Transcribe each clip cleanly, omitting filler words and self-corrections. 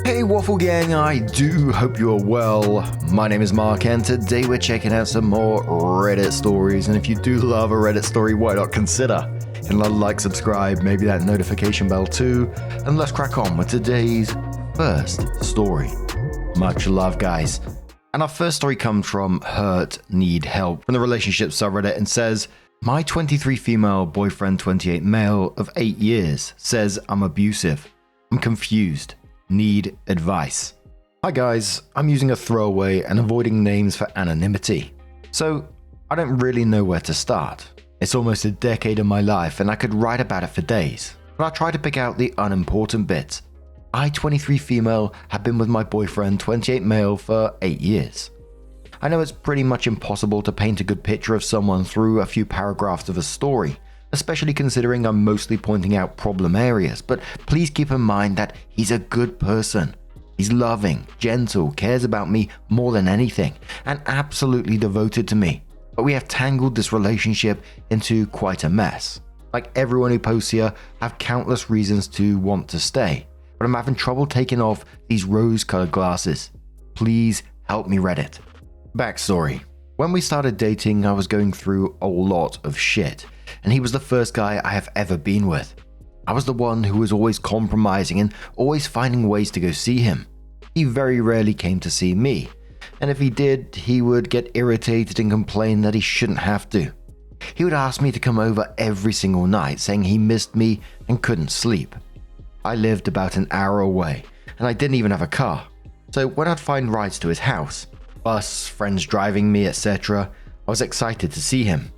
Hey Waffle Gang, I do hope you are well. My name is Mark and today we're checking out some more Reddit stories, and if you do love a Reddit story, why not consider hitting that like, subscribe, maybe that notification bell too, and let's crack on with today's first story. Much love, guys. And our first story comes from Hurt Need Help from the relationship subreddit and says, my 23 female boyfriend 28 male of 8 years says I'm abusive. I'm confused. Need advice. Hi guys, I'm using a throwaway and avoiding names for anonymity. So I don't really know where to start. It's almost a decade of my life and I could write about it for days, but I'll try to pick out the unimportant bits. I, 23 female, have been with my boyfriend 28 male for 8 years. I know it's pretty much impossible to paint a good picture of someone through a few paragraphs of a story, especially considering I'm mostly pointing out problem areas, but please keep in mind that he's a good person. He's loving, gentle, cares about me more than anything, and absolutely devoted to me. But we have tangled this relationship into quite a mess. Like everyone who posts here, I have countless reasons to want to stay, but I'm having trouble taking off these rose-colored glasses. Please help me, Reddit. Backstory. When we started dating, I was going through a lot of shit, and he was the first guy I have ever been with. I was the one who was always compromising and always finding ways to go see him. He very rarely came to see me, and if he did, he would get irritated and complain that he shouldn't have to. He would ask me to come over every single night, saying he missed me and couldn't sleep. I lived about an hour away, and I didn't even have a car, so when I'd find rides to his house, bus, friends driving me, etc., I was excited to see him.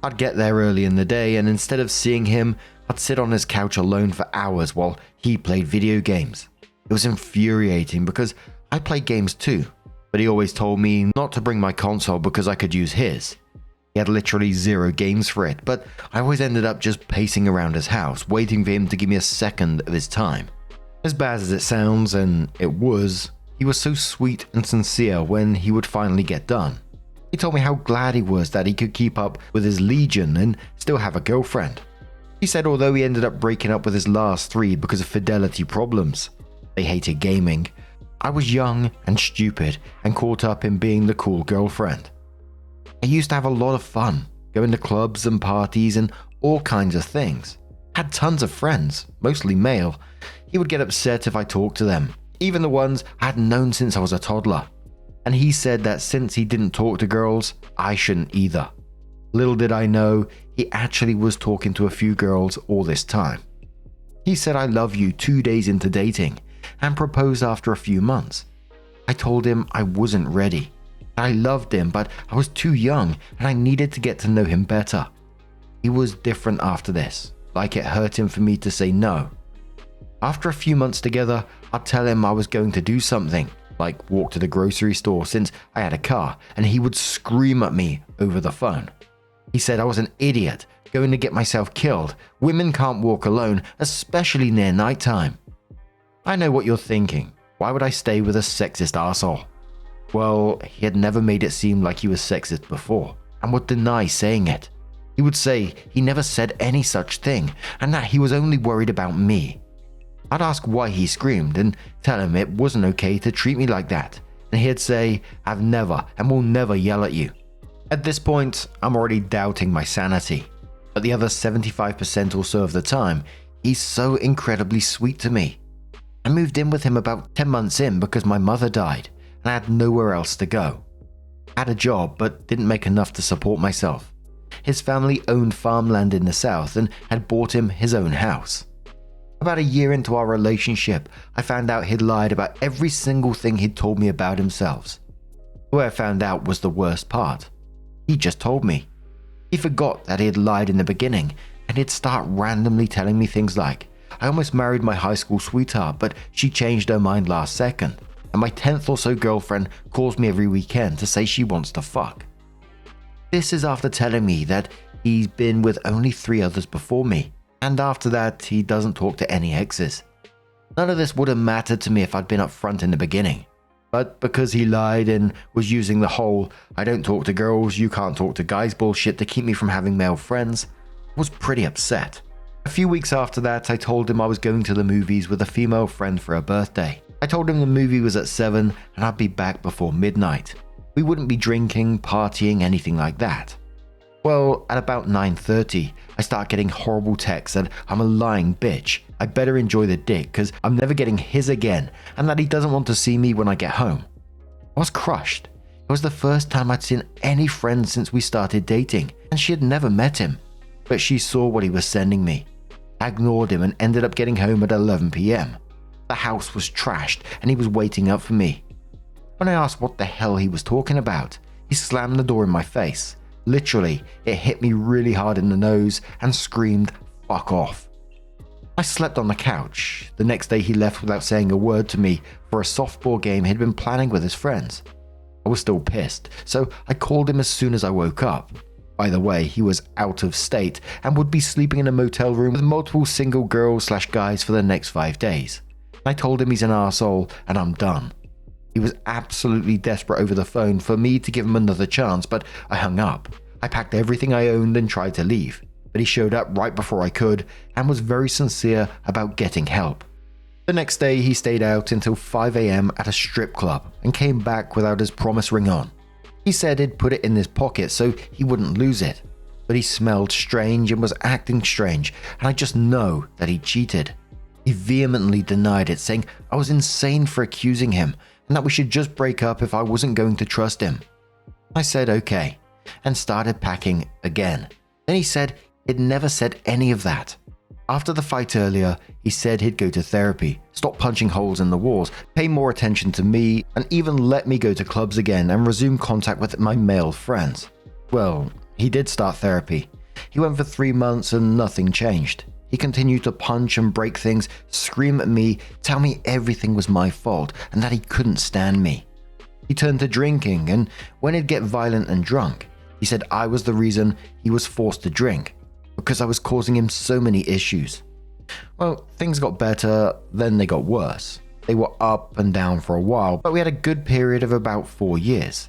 I'd get there early in the day, and instead of seeing him, I'd sit on his couch alone for hours while he played video games. It was infuriating because I played games too, but he always told me not to bring my console because I could use his. He had literally 0 games for it, but I always ended up just pacing around his house, waiting for him to give me a second of his time. As bad as it sounds, and it was, he was so sweet and sincere when he would finally get done. He told me how glad he was that he could keep up with his legion and still have a girlfriend. He said although he ended up breaking up with his last 3 because of fidelity problems, they hated gaming, I was young and stupid and caught up in being the cool girlfriend. I used to have a lot of fun, going to clubs and parties and all kinds of things. Had tons of friends, mostly male. He would get upset if I talked to them, even the ones I had known since I was a toddler. And he said that since he didn't talk to girls, I shouldn't either. Little did I know, he actually was talking to a few girls all this time. He said I love you 2 days into dating and proposed after a few months. I told him I wasn't ready. I loved him, but I was too young and I needed to get to know him better. He was different after this, like it hurt him for me to say no. After a few months together, I'd tell him I was going to do something, like walk to the grocery store since I had a car, and he would scream at me over the phone. He said I was an idiot, going to get myself killed. Women can't walk alone, especially near nighttime. I know what you're thinking. Why would I stay with a sexist arsehole? Well, he had never made it seem like he was sexist before, and would deny saying it. He would say he never said any such thing, and that he was only worried about me. I'd ask why he screamed and tell him it wasn't okay to treat me like that, and he'd say, I've never and will never yell at you. At this point, I'm already doubting my sanity, but the other 75% or so of the time, he's so incredibly sweet to me. I moved in with him about 10 months in because my mother died, and I had nowhere else to go. I had a job, but didn't make enough to support myself. His family owned farmland in the south and had bought him his own house. About a year into our relationship, I found out he'd lied about every single thing he'd told me about himself. The way I found out was the worst part. He just told me. He forgot that he had lied in the beginning, and he'd start randomly telling me things like, I almost married my high school sweetheart, but she changed her mind last second, and my 10th or so girlfriend calls me every weekend to say she wants to fuck. This is after telling me that he's been with only 3 others before me, and after that, he doesn't talk to any exes. None of this would have mattered to me if I'd been upfront in the beginning. But because he lied and was using the whole I don't talk to girls, you can't talk to guys bullshit to keep me from having male friends, I was pretty upset. A few weeks after that, I told him I was going to the movies with a female friend for her birthday. I told him the movie was at 7 and I'd be back before midnight. We wouldn't be drinking, partying, anything like that. Well, at about 9:30, I start getting horrible texts that I'm a lying bitch, I better enjoy the dick cause I'm never getting his again, and that he doesn't want to see me when I get home. I was crushed. It was the first time I'd seen any friends since we started dating, and she had never met him. But she saw what he was sending me. I ignored him and ended up getting home at 11 p.m. The house was trashed and he was waiting up for me. When I asked what the hell he was talking about, he slammed the door in my face. Literally, it hit me really hard in the nose and screamed, "Fuck off." I slept on the couch. The next day he left without saying a word to me for a softball game he'd been planning with his friends. I was still pissed, so I called him as soon as I woke up. By the way, he was out of state and would be sleeping in a motel room with multiple single girls/guys for the next 5 days. I told him he's an arsehole and I'm done. He was absolutely desperate over the phone for me to give him another chance, but I hung up. I packed everything I owned and tried to leave, but he showed up right before I could and was very sincere about getting help. The next day he stayed out until 5 a.m. at a strip club and came back without his promise ring on. He said he'd put it in his pocket so he wouldn't lose it, but he smelled strange and was acting strange, and I just know that he cheated. He vehemently denied it, saying I was insane for accusing him and that we should just break up if I wasn't going to trust him. I said okay, and started packing again. Then he said he'd never said any of that. After the fight earlier, he said he'd go to therapy, stop punching holes in the walls, pay more attention to me, and even let me go to clubs again and resume contact with my male friends. Well, he did start therapy. He went for 3 months and nothing changed. He continued to punch and break things, scream at me, tell me everything was my fault and that he couldn't stand me. He turned to drinking, and when he'd get violent and drunk, he said I was the reason he was forced to drink, because I was causing him so many issues. Well, things got better, then they got worse. They were up and down for a while, but we had a good period of about 4 years.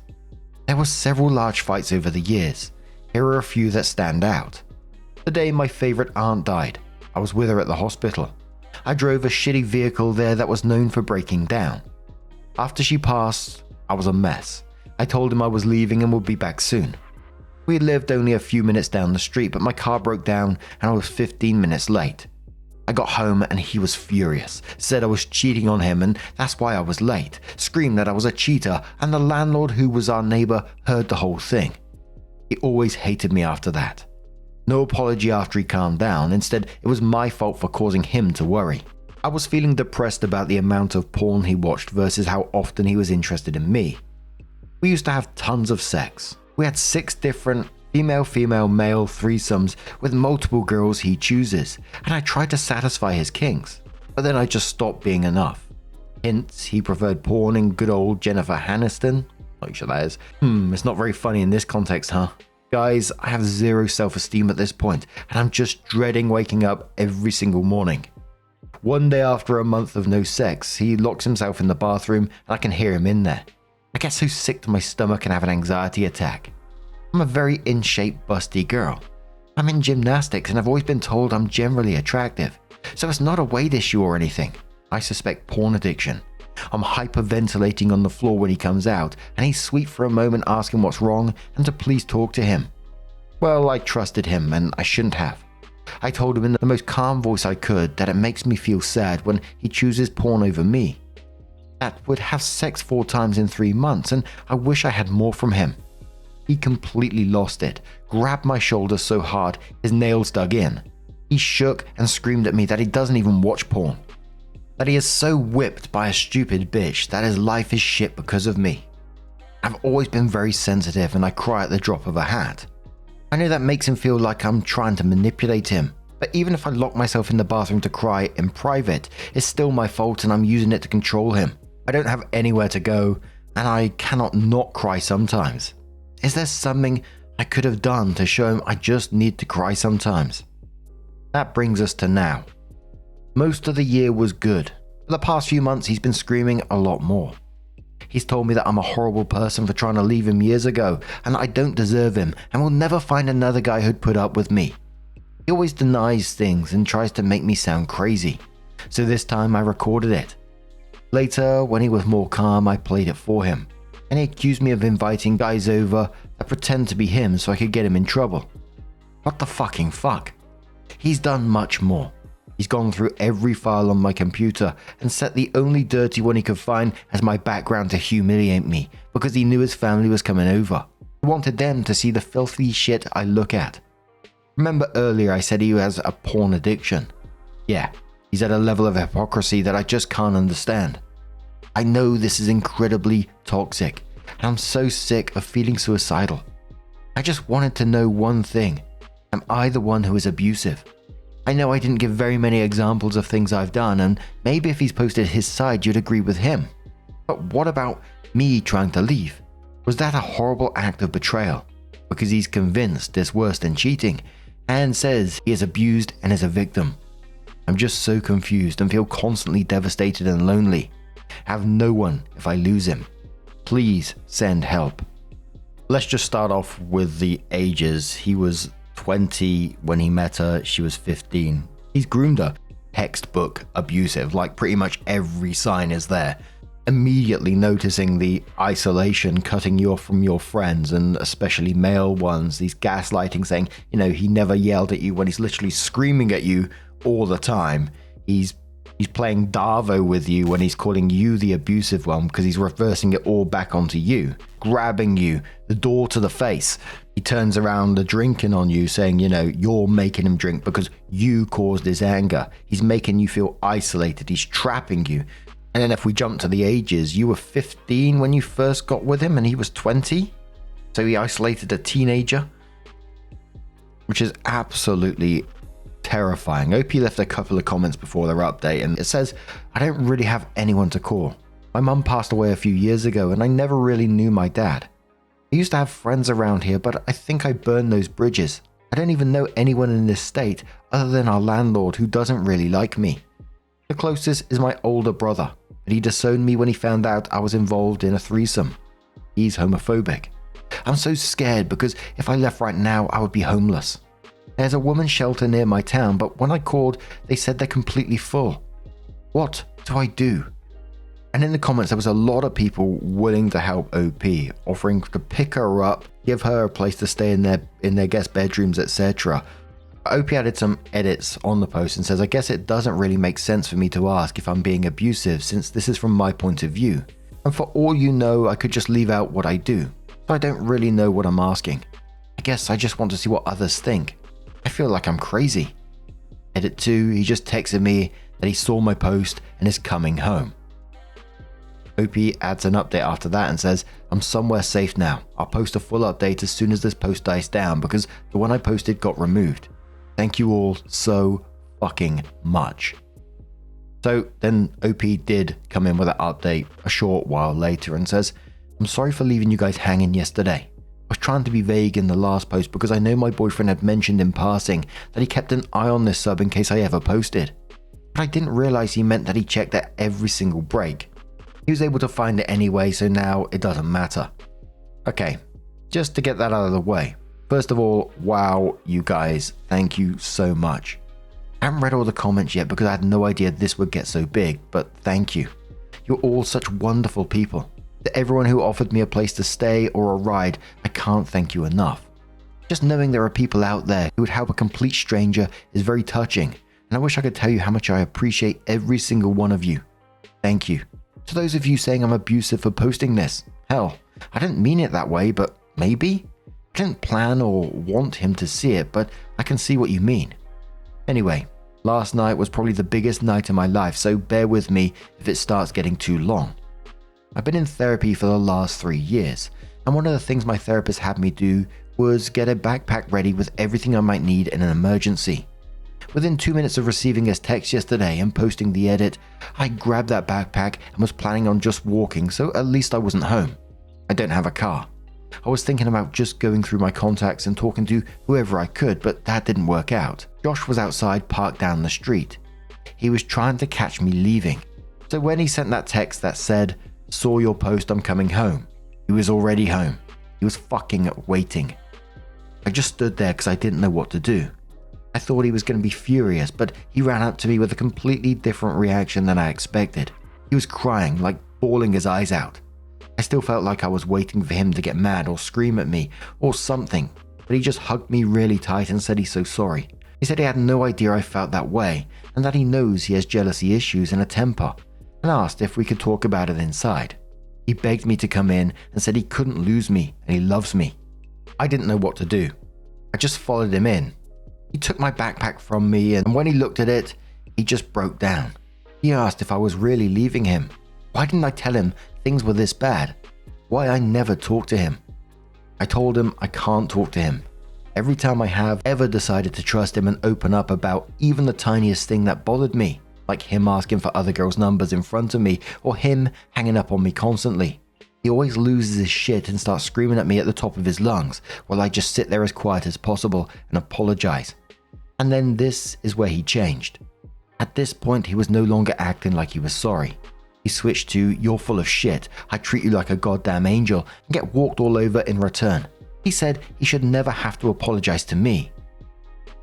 There were several large fights over the years. Here are a few that stand out. The day my favorite aunt died, I was with her at the hospital. I drove a shitty vehicle there that was known for breaking down. After she passed, I was a mess. I told him I was leaving and would be back soon. We lived only a few minutes down the street, but my car broke down and I was 15 minutes late. I got home and he was furious, said I was cheating on him and that's why I was late, screamed that I was a cheater, and the landlord, who was our neighbor, heard the whole thing. He always hated me after that. No apology after he calmed down. Instead, it was my fault for causing him to worry. I was feeling depressed about the amount of porn he watched versus how often he was interested in me. We used to have tons of sex. We had 6 different female-female male threesomes with multiple girls he chooses, and I tried to satisfy his kinks, but then I just stopped being enough. Hints, he preferred porn and good old Jennifer Aniston. Not sure that is. It's not very funny in this context, huh? Guys, I have zero self-esteem at this point, and I'm just dreading waking up every single morning. One day after a month of no sex, he locks himself in the bathroom and I can hear him in there. I get so sick to my stomach and have an anxiety attack. I'm a very in-shape, busty girl. I'm in gymnastics and I've always been told I'm generally attractive, so it's not a weight issue or anything. I suspect porn addiction. I'm hyperventilating on the floor when he comes out, and he's sweet for a moment, asking what's wrong and to please talk to him. Well, I trusted him and I shouldn't have. I told him in the most calm voice I could that it makes me feel sad when he chooses porn over me. That would have sex 4 times in 3 months, and I wish I had more from him. He completely lost it, grabbed my shoulder so hard his nails dug in. He shook and screamed at me that he doesn't even watch porn. That he is so whipped by a stupid bitch that his life is shit because of me. I've always been very sensitive and I cry at the drop of a hat. I know that makes him feel like I'm trying to manipulate him, but even if I lock myself in the bathroom to cry in private, it's still my fault and I'm using it to control him. I don't have anywhere to go and I cannot not cry sometimes. Is there something I could have done to show him I just need to cry sometimes? That brings us to now. Most of the year was good. For the past few months, he's been screaming a lot more. He's told me that I'm a horrible person for trying to leave him years ago, and I don't deserve him, and will never find another guy who'd put up with me. He always denies things and tries to make me sound crazy. So this time I recorded it. Later, when he was more calm, I played it for him, and he accused me of inviting guys over that pretend to be him so I could get him in trouble. What the fucking fuck? He's done much more. He's gone through every file on my computer and set the only dirty one he could find as my background to humiliate me because he knew his family was coming over. He wanted them to see the filthy shit I look at. Remember earlier I said he has a porn addiction? Yeah, he's at a level of hypocrisy that I just can't understand. I know this is incredibly toxic, and I'm so sick of feeling suicidal. I just wanted to know one thing. Am I the one who is abusive? I know I didn't give very many examples of things I've done, and maybe if he's posted his side you'd agree with him. But what about me trying to leave? Was that a horrible act of betrayal? Because he's convinced it's worse than cheating, and says he is abused and is a victim. I'm just so confused and feel constantly devastated and lonely. Have no one if I lose him. Please send help. Let's just start off with the ages. He was 20 when he met her, she was 15. He's groomed her. Textbook abusive, like pretty much every sign is there. Immediately noticing the isolation, cutting you off from your friends, and especially male ones, these gaslighting, saying, he never yelled at you when he's literally screaming at you all the time. He's playing Darvo with you when he's calling you the abusive one because he's reversing it all back onto you, grabbing you, the door to the face. He turns around the drinking on you, saying, you're making him drink because you caused his anger. He's making you feel isolated. He's trapping you. And then if we jump to the ages, you were 15 when you first got with him and he was 20. So he isolated a teenager, which is absolutely terrifying. OP left a couple of comments before their update, and it says, I don't really have anyone to call. My mum passed away a few years ago and I never really knew my dad. I used to have friends around here, but I think I burned those bridges. I don't even know anyone in this state other than our landlord who doesn't really like me. The closest is my older brother, but he disowned me when he found out I was involved in a threesome. He's homophobic. I'm so scared because if I left right now, I would be homeless. There's a woman's shelter near my town, but when I called, they said they're completely full. What do I do? And in the comments, there was a lot of people willing to help OP, offering to pick her up, give her a place to stay in their guest bedrooms, etc. OP added some edits on the post and says, I guess it doesn't really make sense for me to ask if I'm being abusive since this is from my point of view. And for all you know, I could just leave out what I do. So I don't really know what I'm asking. I guess I just want to see what others think. I feel like I'm crazy. Edit 2, he just texted me that he saw my post and is coming home. OP adds an update after that and says, I'm somewhere safe now. I'll post a full update as soon as this post dies down because the one I posted got removed. Thank you all so fucking much. So then OP did come in with an update a short while later and says, I'm sorry for leaving you guys hanging yesterday. I was trying to be vague in the last post because I know my boyfriend had mentioned in passing that he kept an eye on this sub in case I ever posted. But I didn't realize he meant that he checked at every single break. He was able to find it anyway, so now it doesn't matter. Okay, just to get that out of the way. First of all, wow, you guys, thank you so much. I haven't read all the comments yet because I had no idea this would get so big, but thank you. You're all such wonderful people. To everyone who offered me a place to stay or a ride, I can't thank you enough. Just knowing there are people out there who would help a complete stranger is very touching, and I wish I could tell you how much I appreciate every single one of you. Thank you. To those of you saying I'm abusive for posting this, hell, I didn't mean it that way, but maybe? I didn't plan or want him to see it, but I can see what you mean. Anyway, last night was probably the biggest night of my life, so bear with me if it starts getting too long. I've been in therapy for the last 3 years, and one of the things my therapist had me do was get a backpack ready with everything I might need in an emergency. Within 2 minutes of receiving his text yesterday and posting the edit, I grabbed that backpack and was planning on just walking, so at least I wasn't home. I don't have a car. I was thinking about just going through my contacts and talking to whoever I could, but that didn't work out. Josh was outside parked down the street. He was trying to catch me leaving. So when he sent that text that said, saw your post, I'm coming home, he was already home. He was fucking waiting. I just stood there because I didn't know what to do. I thought he was going to be furious, but he ran up to me with a completely different reaction than I expected. He was crying, like bawling his eyes out. I still felt like I was waiting for him to get mad or scream at me or something, but he just hugged me really tight and said he's so sorry. He said he had no idea I felt that way and that he knows he has jealousy issues and a temper, and asked if we could talk about it inside. He begged me to come in and said he couldn't lose me and he loves me. I didn't know what to do. I just followed him in. He took my backpack from me, and when he looked at it, he just broke down. He asked if I was really leaving him. Why didn't I tell him things were this bad? Why I never talked to him? I told him I can't talk to him. Every time I have ever decided to trust him and open up about even the tiniest thing that bothered me, like him asking for other girls' numbers in front of me or him hanging up on me constantly, he always loses his shit and starts screaming at me at the top of his lungs while I just sit there as quiet as possible and apologize. And then this is where he changed. At this point, he was no longer acting like he was sorry. He switched to, "You're full of shit, I treat you like a goddamn angel," and get walked all over in return. He said he should never have to apologize to me.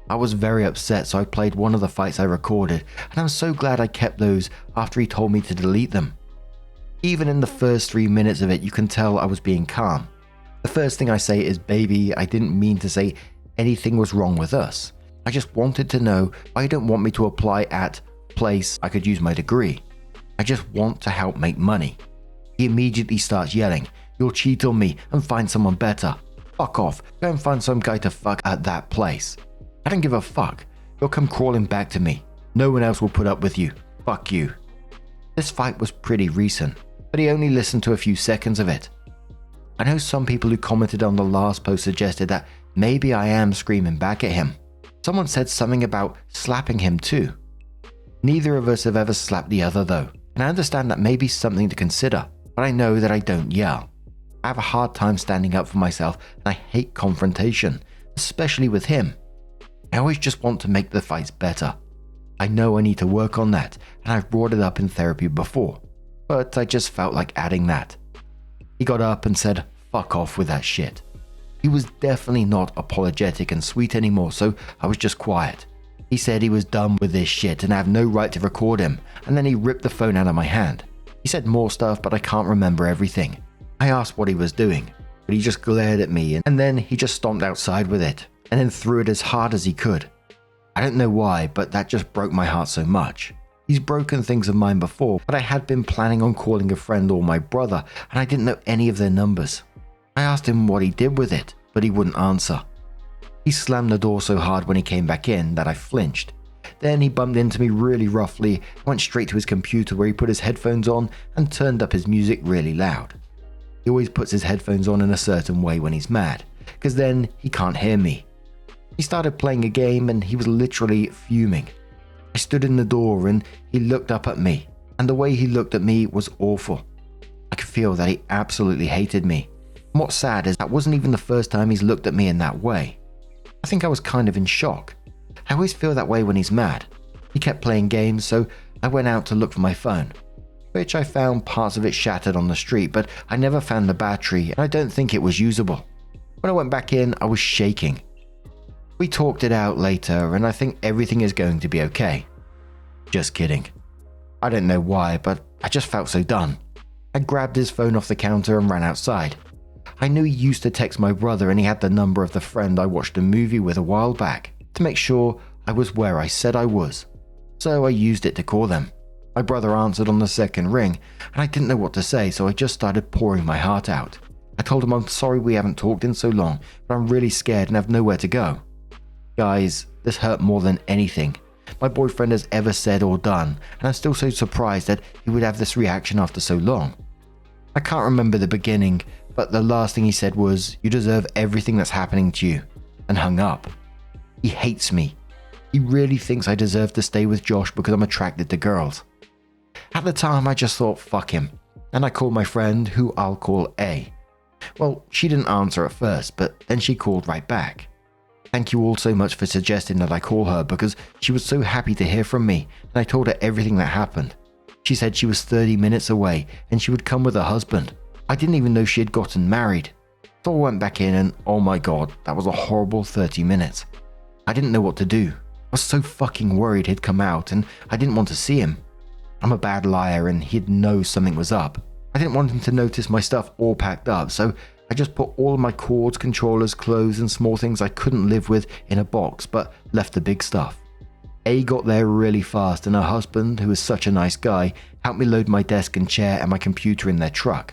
I was very upset, so I played one of the fights I recorded, and I'm so glad I kept those after he told me to delete them. Even in the first 3 minutes of it, you can tell I was being calm. The first thing I say is, "Baby, I didn't mean to say anything was wrong with us. I just wanted to know why you don't want me to apply at place I could use my degree. I just want to help make money." He immediately starts yelling, "You'll cheat on me and find someone better. Fuck off, go and find some guy to fuck at that place. I don't give a fuck. You'll come crawling back to me. No one else will put up with you. Fuck you." This fight was pretty recent, but he only listened to a few seconds of it. I know some people who commented on the last post suggested that maybe I am screaming back at him. Someone said something about slapping him too. Neither of us have ever slapped the other though, and I understand that may be something to consider, but I know that I don't yell. I have a hard time standing up for myself, and I hate confrontation, especially with him. I always just want to make the fights better. I know I need to work on that, and I've brought it up in therapy before, but I just felt like adding that. He got up and said, "Fuck off with that shit." He was definitely not apologetic and sweet anymore, so I was just quiet. He said he was done with this shit and I have no right to record him, and then he ripped the phone out of my hand. He said more stuff, but I can't remember everything. I asked what he was doing, but he just glared at me, and then he just stomped outside with it, and then threw it as hard as he could. I don't know why, but that just broke my heart so much. He's broken things of mine before, but I had been planning on calling a friend or my brother, and I didn't know any of their numbers. I asked him what he did with it, but he wouldn't answer. He slammed the door so hard when he came back in that I flinched. Then he bumped into me really roughly, went straight to his computer where he put his headphones on and turned up his music really loud. He always puts his headphones on in a certain way when he's mad, because then he can't hear me. He started playing a game and he was literally fuming. I stood in the door and he looked up at me, and the way he looked at me was awful. I could feel that he absolutely hated me. And what's sad is that wasn't even the first time he's looked at me in that way. I think I was kind of in shock. I always feel that way when he's mad. He kept playing games, so I went out to look for my phone, which I found parts of it shattered on the street, but I never found the battery and I don't think it was usable. When I went back in, I was shaking. We talked it out later and I think everything is going to be okay. Just kidding. I don't know why, but I just felt so done. I grabbed his phone off the counter and ran outside. I knew he used to text my brother and he had the number of the friend I watched a movie with a while back to make sure I was where I said I was. So I used it to call them. My brother answered on the second ring and I didn't know what to say, so I just started pouring my heart out. I told him I'm sorry we haven't talked in so long, but I'm really scared and have nowhere to go. Guys, this hurt more than anything my boyfriend has ever said or done, and I'm still so surprised that he would have this reaction after so long. I can't remember the beginning, but the last thing he said was, "You deserve everything that's happening to you," and hung up. He hates me. He really thinks I deserve to stay with Josh because I'm attracted to girls. At the time, I just thought, fuck him, and I called my friend, who I'll call A. Well, she didn't answer at first, but then she called right back. Thank you all so much for suggesting that I call her because she was so happy to hear from me, and I told her everything that happened. She said she was 30 minutes away and she would come with her husband. I didn't even know she had gotten married. So I went back in and oh my god, that was a horrible 30 minutes. I didn't know what to do. I was so fucking worried he'd come out and I didn't want to see him. I'm a bad liar and he'd know something was up. I didn't want him to notice my stuff all packed up, so I just put all of my cords, controllers, clothes and small things I couldn't live with in a box, but left the big stuff. A got there really fast, and her husband, who is such a nice guy, helped me load my desk and chair and my computer in their truck.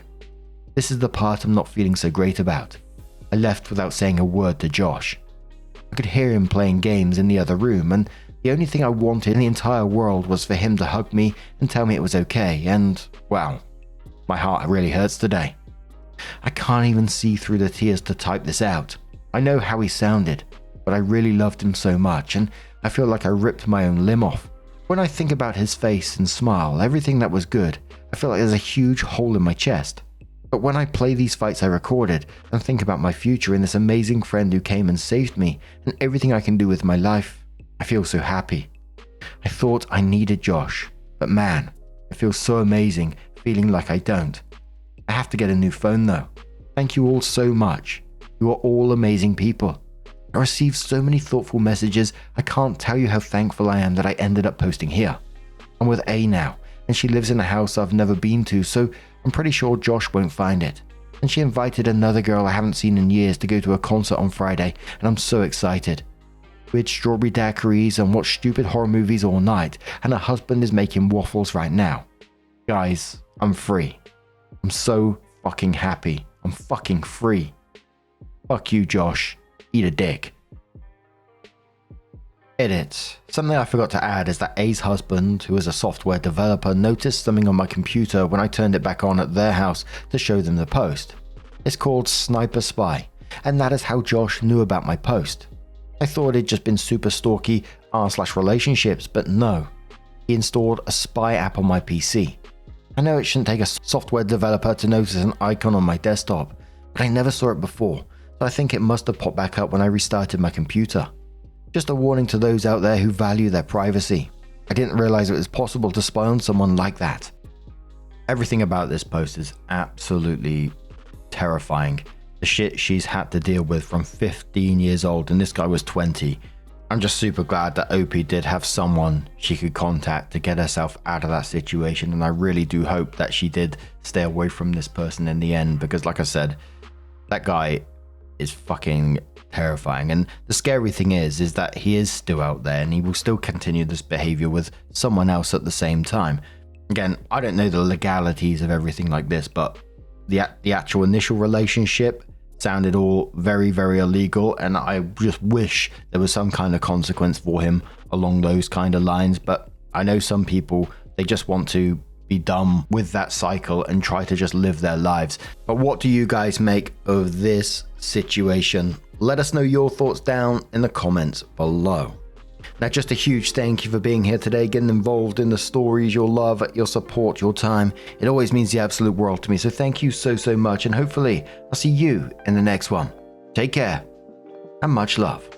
This is the part I'm not feeling so great about. I left without saying a word to Josh. I could hear him playing games in the other room, and the only thing I wanted in the entire world was for him to hug me and tell me it was okay, and, well, my heart really hurts today. I can't even see through the tears to type this out. I know how he sounded, but I really loved him so much, and I feel like I ripped my own limb off. When I think about his face and smile, everything that was good, I feel like there's a huge hole in my chest. But when I play these fights I recorded and think about my future and this amazing friend who came and saved me and everything I can do with my life, I feel so happy. I thought I needed Josh, but man, it feels so amazing feeling like I don't. I have to get a new phone though. Thank you all so much. You are all amazing people. I received so many thoughtful messages, I can't tell you how thankful I am that I ended up posting here. I'm with A now, and she lives in a house I've never been to, so I'm pretty sure Josh won't find it. And she invited another girl I haven't seen in years to go to a concert on Friday, and I'm so excited. We had strawberry daiquiris and watched stupid horror movies all night, and her husband is making waffles right now. Guys, I'm free. I'm so fucking happy. I'm fucking free. Fuck you, Josh. Eat a dick. Edit. Something I forgot to add is that A's husband, who is a software developer, noticed something on my computer when I turned it back on at their house to show them the post. It's called Sniper Spy, and that is how Josh knew about my post. I thought it'd just been super stalky r/relationships, but no. He installed a spy app on my PC. I know it shouldn't take a software developer to notice an icon on my desktop, but I never saw it before, so I think it must have popped back up when I restarted my computer. Just a warning to those out there who value their privacy. I didn't realize it was possible to spy on someone like that. Everything about this post is absolutely terrifying. The shit she's had to deal with from 15 years old, and this guy was 20. I'm just super glad that OP did have someone she could contact to get herself out of that situation, and I really do hope that she did stay away from this person in the end, because like I said, that guy is fucking terrifying. And the scary thing is that he is still out there and he will still continue this behavior with someone else at the same time. Again, I don't know the legalities of everything like this, but the actual initial relationship sounded all very, very illegal, and I just wish there was some kind of consequence for him along those kind of lines. But I know some people, they just want to be done with that cycle and try to just live their lives. But what do you guys make of this situation? Let us know your thoughts down in the comments below. Now, just a huge thank you for being here today, getting involved in the stories, your love, your support, your time. It always means the absolute world to me. So thank you so, so much. And hopefully I'll see you in the next one. Take care and much love.